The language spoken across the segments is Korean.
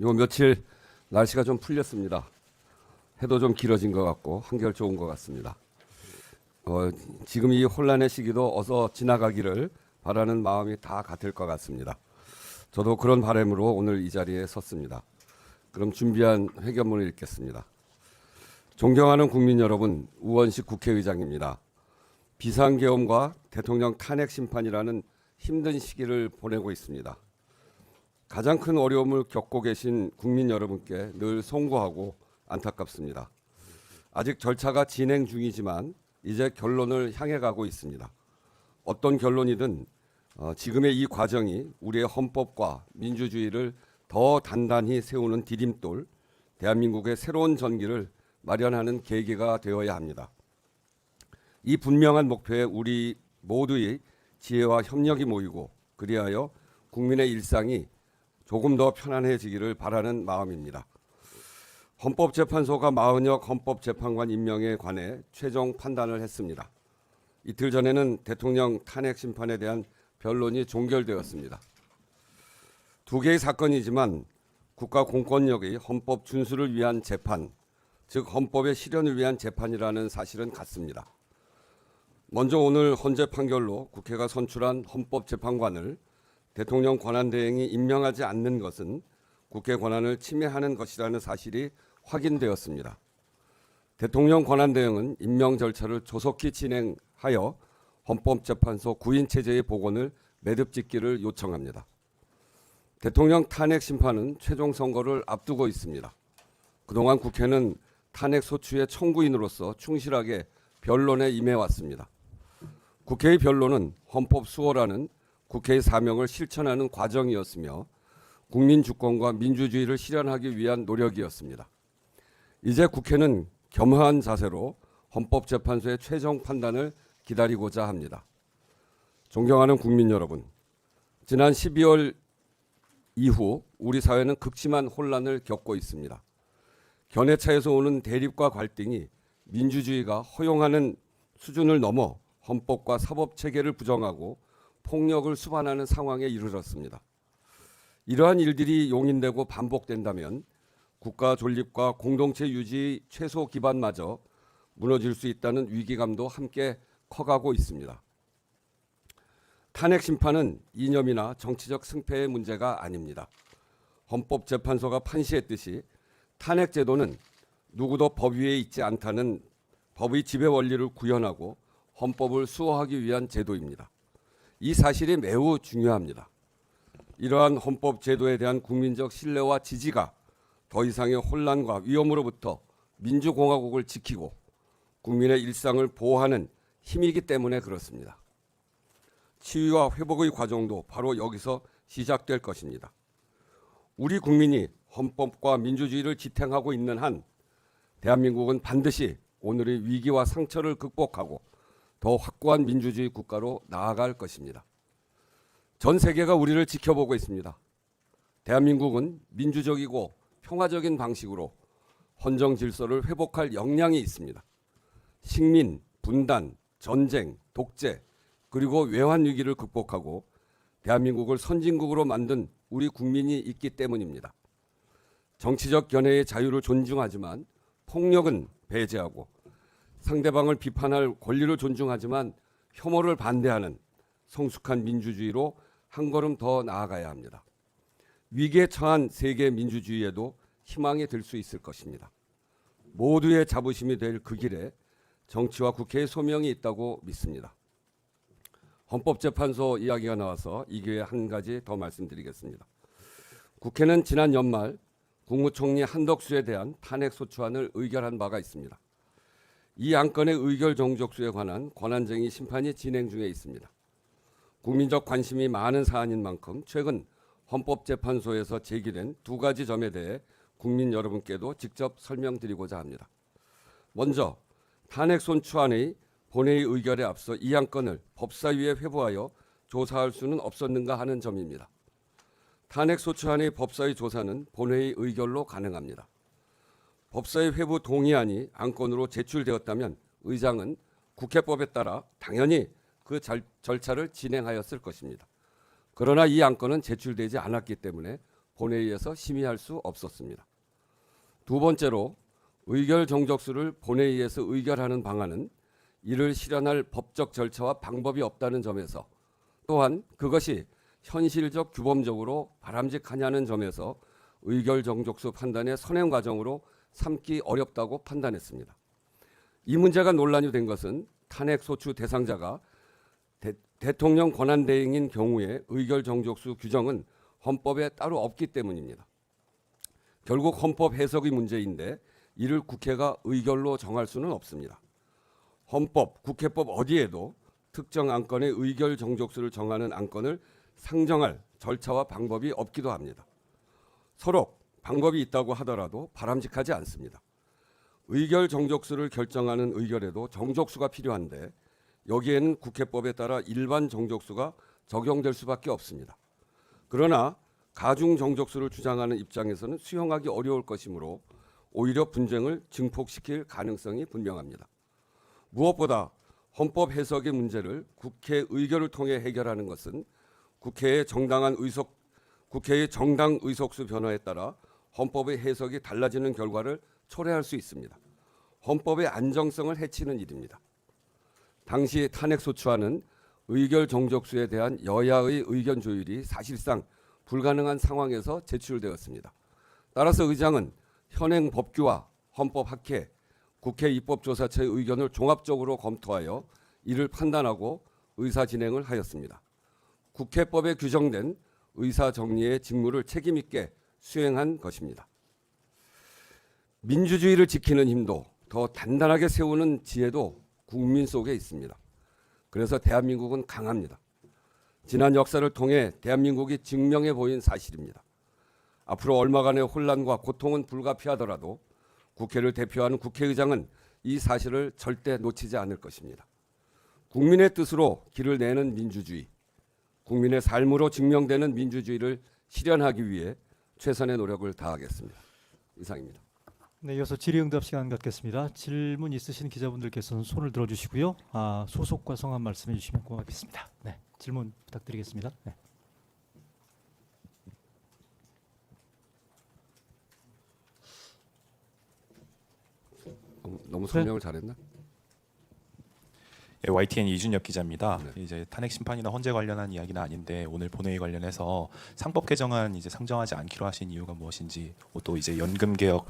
요 며칠 날씨가 좀 풀렸습니다. 해도 좀 길어진 것 같고 한결 좋은 것 같습니다. 지금 이 혼란의 시기도 어서 지나가기를 바라는 마음이 다 같을 것 같습니다. 저도 그런 바람으로 오늘 이 자리에 섰습니다. 그럼 준비한 회견문을 읽겠습니다. 존경하는 국민 여러분, 우원식 국회의장입니다. 비상계엄과 대통령 탄핵 심판이라는 힘든 시기를 보내고 있습니다. 가장 큰 어려움을 겪고 계신 국민 여러분께 늘 송구하고 안타깝습니다. 아직 절차가 진행 중이지만 이제 결론을 향해 가고 있습니다. 어떤 결론이든 지금의 이 과정이 우리의 헌법과 민주주의를 더 단단히 세우는 디딤돌, 대한민국의 새로운 전기를 마련하는 계기가 되어야 합니다. 이 분명한 목표에 우리 모두의 지혜와 협력이 모이고 그리하여 국민의 일상이 조금 더 편안해지기를 바라는 마음입니다. 헌법재판소가 마은혁 헌법재판관 임명에 관해 최종 판단을 했습니다. 이틀 전에는 대통령 탄핵 심판에 대한 변론이 종결되었습니다. 두 개의 사건이지만 국가 공권력의 헌법 준수를 위한 재판, 즉 헌법의 실현을 위한 재판이라는 사실은 같습니다. 먼저 오늘 헌재 판결로 국회가 선출한 헌법재판관을 대통령 권한대행이 임명하지 않는 것은 국회 권한을 침해하는 것이라는 사실이 확인되었습니다. 대통령 권한대행은 임명 절차를 조속히 진행하여 헌법재판소 구인체제의 복원을 매듭짓기를 요청합니다. 대통령 탄핵 심판은 최종 선거를 앞두고 있습니다. 그동안 국회는 탄핵 소추의 청구인으로서 충실하게 변론에 임해왔습니다. 국회의 변론은 헌법 수호라는 국회의 사명을 실천하는 과정이었으며 국민 주권과 민주주의를 실현하기 위한 노력이었습니다. 이제 국회는 겸허한 자세로 헌법재판소의 최종 판단을 기다리고자 합니다. 존경하는 국민 여러분, 지난 12월 이후 우리 사회는 극심한 혼란을 겪고 있습니다. 견해차에서 오는 대립과 갈등이 민주주의가 허용하는 수준을 넘어 헌법과 사법체계를 부정하고 폭력을 수반하는 상황에 이르렀습니다. 이러한 일들이 용인되고 반복된다면 국가 존립과 공동체 유지의 최소 기반마저 무너질 수 있다는 위기감도 함께 커가고 있습니다. 탄핵 심판은 이념이나 정치적 승패의 문제가 아닙니다. 헌법재판소가 판시했듯이 탄핵 제도는 누구도 법 위에 있지 않다는 법의 지배 원리를 구현하고 헌법을 수호하기 위한 제도입니다. 이 사실이 매우 중요합니다. 이러한 헌법 제도에 대한 국민적 신뢰와 지지가 더 이상의 혼란과 위험으로부터 민주공화국을 지키고 국민의 일상을 보호하는 힘이기 때문에 그렇습니다. 치유와 회복의 과정도 바로 여기서 시작될 것입니다. 우리 국민이 헌법과 민주주의를 지탱하고 있는 한 대한민국은 반드시 오늘의 위기와 상처를 극복하고 더 확고한 민주주의 국가로 나아갈 것입니다. 전 세계가 우리를 지켜보고 있습니다. 대한민국은 민주적이고 평화적인 방식으로 헌정 질서를 회복할 역량이 있습니다. 식민, 분단, 전쟁, 독재, 그리고 외환 위기를 극복하고 대한민국을 선진국으로 만든 우리 국민이 있기 때문입니다. 정치적 견해의 자유를 존중하지만 폭력은 배제하고 상대방을 비판할 권리를 존중하지만 혐오를 반대하는 성숙한 민주주의로 한 걸음 더 나아가야 합니다. 위기에 처한 세계 민주주의에도 희망이 될 수 있을 것입니다. 모두의 자부심이 될 그 길에 정치와 국회의 소명이 있다고 믿습니다. 헌법재판소 이야기가 나와서 이 기회에 한 가지 더 말씀드리겠습니다. 국회는 지난 연말 국무총리 한덕수에 대한 탄핵소추안을 의결한 바가 있습니다. 이 안건의 의결 정족수에 관한 권한쟁의 심판이 진행 중에 있습니다. 국민적 관심이 많은 사안인 만큼 최근 헌법재판소에서 제기된 두 가지 점에 대해 국민 여러분께도 직접 설명드리고자 합니다. 먼저 탄핵소추안의 본회의 의결에 앞서 이 안건을 법사위에 회부하여 조사할 수는 없었는가 하는 점입니다. 탄핵소추안의 법사위 조사는 본회의 의결로 가능합니다. 법사위 회부 동의안이 안건으로 제출되었다면 의장은 국회법에 따라 당연히 그 절차를 진행하였을 것입니다. 그러나 이 안건은 제출되지 않았기 때문에 본회의에서 심의할 수 없었습니다. 두 번째로 의결 정족수를 본회의에서 의결하는 방안은 이를 실현할 법적 절차와 방법이 없다는 점에서, 또한 그것이 현실적 규범적으로 바람직하냐는 점에서 의결 정족수 판단의 선행 과정으로 삼기 어렵다고 판단했습니다. 이 문제가 논란이 된 것은 탄핵 소추 대상자가 대통령 권한대행인 경우에 의결 정족수 규정은 헌법에 따로 없기 때문입니다. 결국 헌법 해석의 문제인데 이를 국회가 의결로 정할 수는 없습니다. 헌법, 국회법 어디에도 특정 안건의 의결 정족수를 정하는 안건을 상정할 절차와 방법이 없기도 합니다. 서로 방법이 있다고 하더라도 바람직하지 않습니다. 의결 정족수를 결정하는 의결에도 정족수가 필요한데 여기에는 국회법에 따라 일반 정족수가 적용될 수밖에 없습니다. 그러나 가중 정족수를 주장하는 입장에서는 수용하기 어려울 것이므로 오히려 분쟁을 증폭시킬 가능성이 분명합니다. 무엇보다 헌법 해석의 문제를 국회 의결을 통해 해결하는 것은 국회의 정당 의석수 변화에 따라 헌법의 해석이 달라지는 결과를 초래할 수 있습니다. 헌법의 안정성을 해치는 일입니다. 당시 탄핵 소추안은 의결 정족수에 대한 여야의 의견 조율이 사실상 불가능한 상황에서 제출되었습니다. 따라서 의장은 현행 법규와 헌법 학회, 국회 입법조사처의 의견을 종합적으로 검토하여 이를 판단하고 의사 진행을 하였습니다. 국회법에 규정된 의사 정리의 직무를 책임 있게 수행한 것입니다. 민주주의를 지키는 힘도 더 단단하게 세우는 지혜도 국민 속에 있습니다. 그래서 대한민국은 강합니다. 지난 역사를 통해 대한민국이 증명해 보인 사실입니다. 앞으로 얼마간의 혼란과 고통은 불가피하더라도 국회를 대표하는 국회의장은 이 사실을 절대 놓치지 않을 것입니다. 국민의 뜻으로 길을 내는 민주주의, 국민의 삶으로 증명되는 민주주의를 실현하기 위해 최선의 노력을 다하겠습니다. 이상입니다. 네, 이어서 질의응답 시간 갖겠습니다. 질문 있으신 기자분들께서는 손을 들어주시고요. 소속과 성함 말씀해 주시면 고맙겠습니다. 네, 질문 부탁드리겠습니다. 네. 너무 설명을 잘했나? 예, YTN 이준혁 기자입니다. 네. 이제 탄핵 심판이나 헌재 관련한 이야기는 아닌데 오늘 본회의 관련해서 상법 개정안 이제 상정하지 않기로 하신 이유가 무엇인지, 또 이제 연금 개혁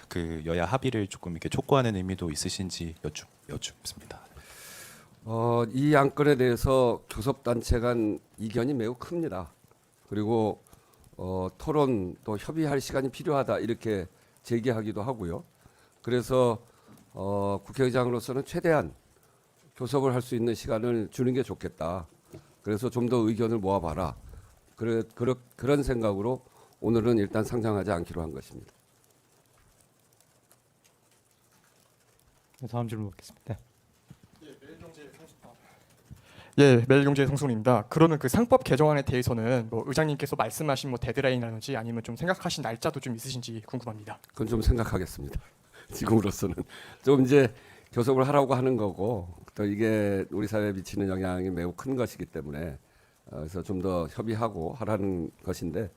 그 여야 합의를 조금 이렇게 촉구하는 의미도 있으신지 여쭙습니다. 이 안건에 대해서 교섭단체 간 이견이 매우 큽니다. 그리고 토론 또 협의할 시간이 필요하다 이렇게 제기하기도 하고요. 그래서 국회의장으로서는 최대한 교섭을 할 수 있는 시간을 주는 게 좋겠다. 그래서 좀 더 의견을 모아봐라. 그런 생각으로 오늘은 일단 상정하지 않기로 한 것입니다. 네, 다음 질문 받겠습니다. 네. 예, 매일경제 성순입니다. 그러면 그 상법 개정안에 대해서는 뭐 의장님께서 말씀하신 뭐 데드라인이라든지 아니면 좀 생각하신 날짜도 좀 있으신지 궁금합니다. 그건 좀 생각하겠습니다. 지금으로서는 좀 이제 교섭을 하라고 하는 거고, 또 이게 우리 사회에 미치는 영향이 매우 큰 것이기 때문에 그래서 좀 더 협의하고 하라는 것인데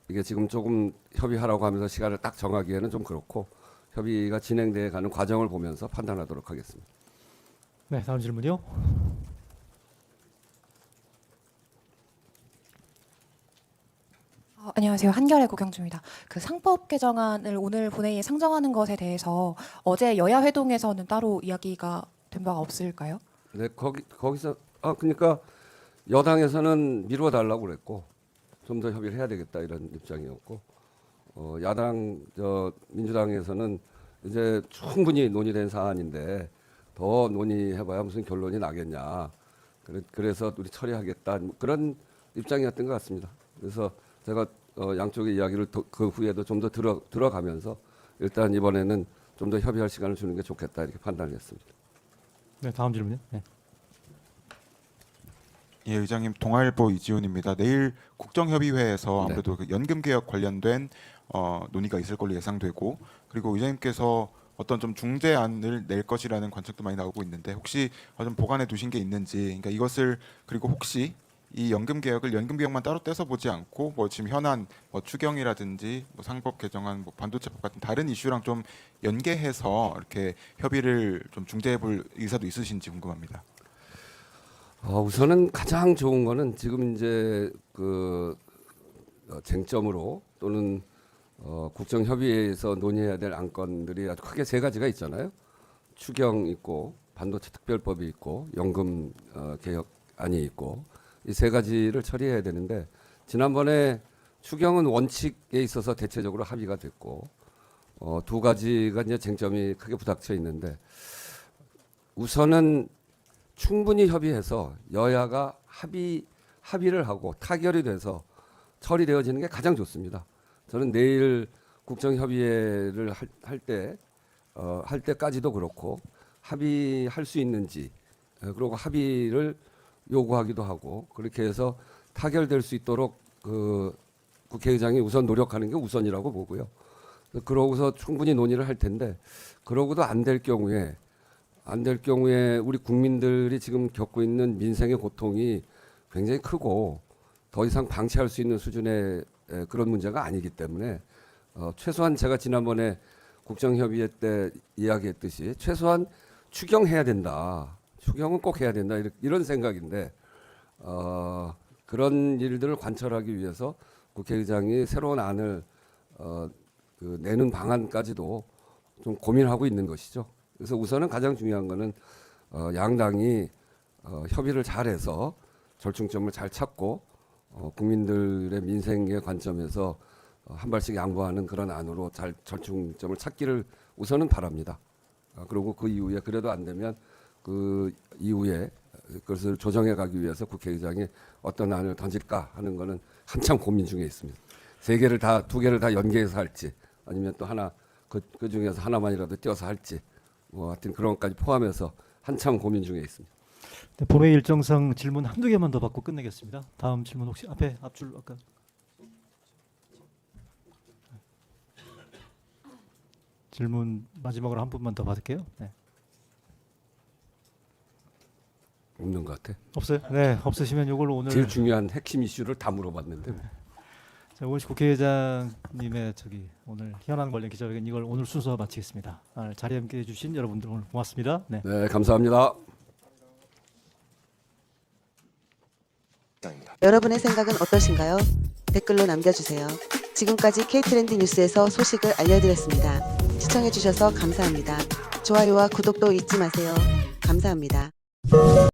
이게 지금 조금 협의하라고 하면서 시간을 딱 정하기에는 좀 그렇고 협의가 진행돼 가는 과정을 보면서 판단하도록 하겠습니다. 네, 다음 질문이요. 안녕하세요. 한겨레 고경주입니다. 그 상법 개정안을 오늘 본회의에 상정하는 것에 대해서 어제 여야 회동에서는 따로 이야기가 된 바가 없을까요? 네, 거기서 그러니까 여당에서는 미루어 달라고 그랬고 좀 더 협의를 해야 되겠다 이런 입장이었고 야당 민주당에서는 이제 충분히 논의된 사안인데 더 논의해봐야 무슨 결론이 나겠냐. 그래서 우리 처리하겠다 그런 입장이었던 것 같습니다. 그래서 제가 양쪽의 이야기를 그 후에도 좀 더 들어가면서 일단 이번에는 좀 더 협의할 시간을 주는 게 좋겠다 이렇게 판단을 했습니다. 네, 다음 질문이요. 네. 예, 의장님 동아일보 이지훈입니다. 내일 국정협의회에서 아무래도 그 연금 개혁 관련된 논의가 있을 걸로 예상되고, 그리고 의장님께서 어떤 좀 중재안을 낼 것이라는 관측도 많이 나오고 있는데 혹시 좀 보관해 두신 게 있는지, 그러니까 이것을 그리고 혹시 이 연금 개혁을 연금 개혁만 따로 떼서 보지 않고 뭐 지금 현안 뭐 추경이라든지 뭐 상법 개정안, 뭐 반도체법 같은 다른 이슈랑 좀 연계해서 이렇게 협의를 좀 중재해볼 의사도 있으신지 궁금합니다. 우선은 가장 좋은 거는 지금 이제 그 쟁점으로 또는 국정협의회에서 논의해야 될 안건들이 아주 크게 세 가지가 있잖아요. 추경 있고 반도체 특별법이 있고 연금 개혁안이 있고 이 세 가지를 처리해야 되는데 지난번에 추경은 원칙에 있어서 대체적으로 합의가 됐고 두 가지가 이제 쟁점이 크게 부닥쳐 있는데 우선은 충분히 협의해서 여야가 합의를 하고 타결이 돼서 처리되어지는 게 가장 좋습니다. 저는 내일 국정협의회를 할 때까지도 그렇고 합의할 수 있는지 그리고 합의를 요구하기도 하고 그렇게 해서 타결될 수 있도록 그 국회의장이 우선 노력하는 게 우선이라고 보고요. 그러고서 충분히 논의를 할 텐데 그러고도 안 될 경우에 우리 국민들이 지금 겪고 있는 민생의 고통이 굉장히 크고 더 이상 방치할 수 있는 수준의 그런 문제가 아니기 때문에 최소한 제가 지난번에 국정협의회 때 이야기했듯이 최소한 추경해야 된다. 추경은 꼭 해야 된다. 이런 생각인데 그런 일들을 관철하기 위해서 국회의장이 새로운 안을 내는 방안까지도 좀 고민하고 있는 것이죠. 그래서 우선은 가장 중요한 거는 양당이 협의를 잘해서 절충점을 잘 찾고 국민들의 민생의 관점에서 한 발씩 양보하는 그런 안으로 잘 절충점을 찾기를 우선은 바랍니다. 그리고 그 이후에 그래도 안 되면 그 이후에 그것을 조정해 가기 위해서 국회의장이 어떤 안을 던질까 하는 거는 한참 고민 중에 있습니다. 두 개를 다 연계해서 할지 아니면 또 하나 그 중에서 하나만이라도 떼어서 할지 뭐 하여튼 그런 것까지 포함해서 한참 고민 중에 있습니다. 네, 본회의 일정상 질문 한두 개만 더 받고 끝내겠습니다. 다음 질문 혹시 앞줄 아까 질문 마지막으로 한 분만 더 받을게요. 네. 없는 것 같아. 없어요? 네, 없으시면 이걸로 오늘 제일 중요한 핵심 이슈를 다 물어봤는데. 자, 오은식 국회의장님의 오늘 현안 관련 기자회견 이걸 오늘 순서 마치겠습니다. 자리에 함께해 주신 여러분들 오늘 고맙습니다. 네. 네, 감사합니다. 여러분의 생각은 어떠신가요? 댓글로 남겨주세요. 지금까지 K트렌드 뉴스에서 소식을 알려드렸습니다. 시청해주셔서 감사합니다. 좋아요와 구독도 잊지 마세요. 감사합니다.